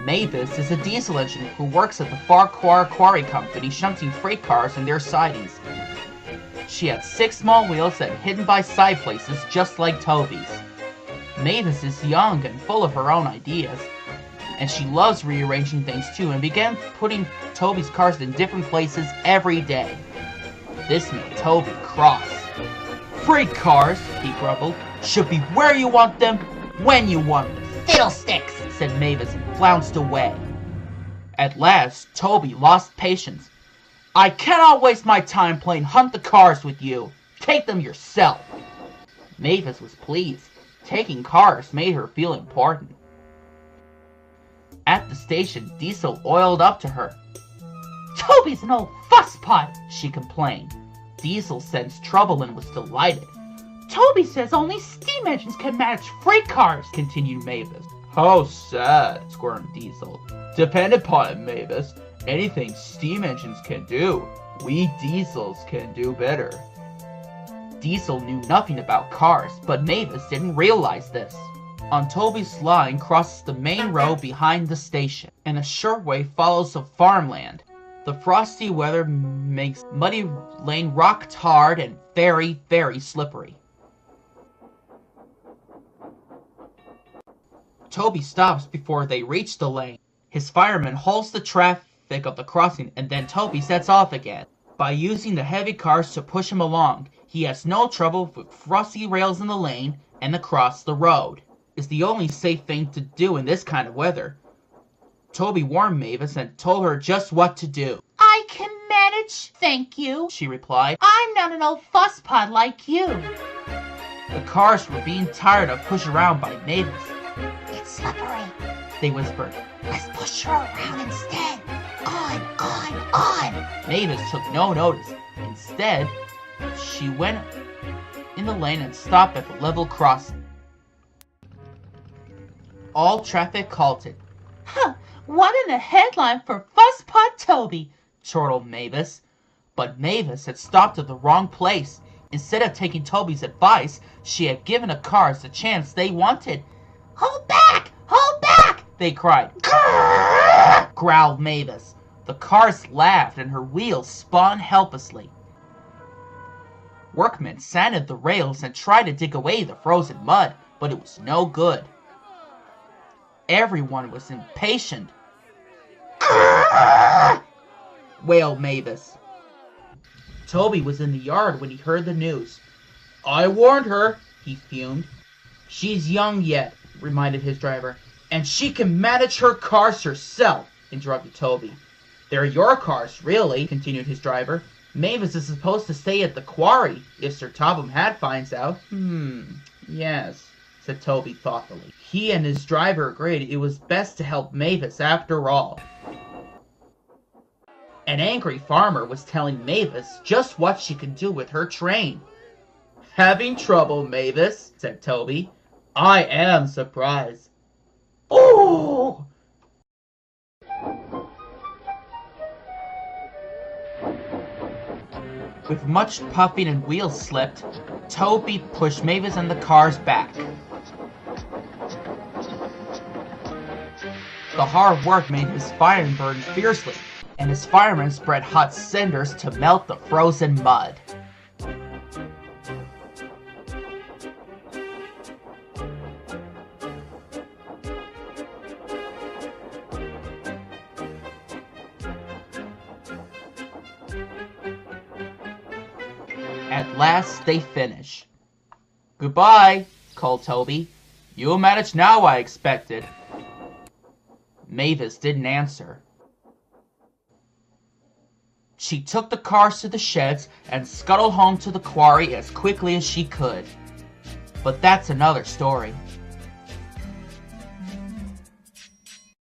Mavis is a diesel engineer who works at the Farquhar Quarry Company shunting freight cars and their sidings. She had 6 small wheels that hidden by side places just like Toby's. Mavis is young and full of her own ideas, and she loves rearranging things too and began putting Toby's cars in different places every day. This made Toby cross. "Freight cars," he grumbled, "should be where you want them, when you want them." "Fiddlesticks," said Mavis and flounced away. At last, Toby lost patience. "I cannot waste my time playing hunt the cars with you. Take them yourself." Mavis was pleased. Taking cars made her feel important. At the station, Diesel oiled up to her. "Toby's an old fusspot," she complained. Diesel sensed trouble and was delighted. "Toby says only steam engines can manage freight cars," continued Mavis. "How sad," squirmed Diesel. "Depend upon it, Mavis. Anything steam engines can do, we diesels can do better." Diesel knew nothing about cars, but Mavis didn't realize this. On Toby's line crosses the main road behind the station, and a short way follows the farmland. The frosty weather makes muddy lane rock hard and very, very slippery. Toby stops before they reach the lane. His fireman halts the traffic of the crossing, and then Toby sets off again. By using the heavy cars to push him along, he has no trouble with frosty rails in the lane and across the road. It's the only safe thing to do in this kind of weather. Toby warned Mavis and told her just what to do. "I can manage, thank you," she replied. "I'm not an old fusspot like you." The cars were being tired of pushed around by Mavis. "It's slippery," they whispered. "Let's push her around instead. On. Mavis took no notice. Instead, she went in the lane and stopped at the level crossing. All traffic halted. "Huh, what in the headline for Fusspot Toby," chortled Mavis. But Mavis had stopped at the wrong place. Instead of taking Toby's advice, she had given the cars the chance they wanted. Hold back! They cried. Growled Mavis. The cars laughed and her wheels spun helplessly. Workmen sanded the rails and tried to dig away the frozen mud, but it was no good. Everyone was impatient. Wailed Mavis. Toby was in the yard when he heard the news. "I warned her," he fumed. "She's young yet," reminded his driver. "And she can manage her cars herself," interrupted Toby. "They're your cars, really," continued his driver. "Mavis is supposed to stay at the quarry if Sir Topham Hatt finds out." Yes," said Toby thoughtfully. He and his driver agreed it was best to help Mavis after all. An angry farmer was telling Mavis just what she could do with her train. "Having trouble, Mavis?" said Toby. "I am surprised." "Oh!" With much puffing and wheels slipped, Toby pushed Mavis and the cars back. The hard work made his fire burn fiercely, and his firemen spread hot cinders to melt the frozen mud. At last they finish. "Goodbye," called Toby. "You'll manage now, I expected." Mavis didn't answer. She took the cars to the sheds and scuttled home to the quarry as quickly as she could. But that's another story.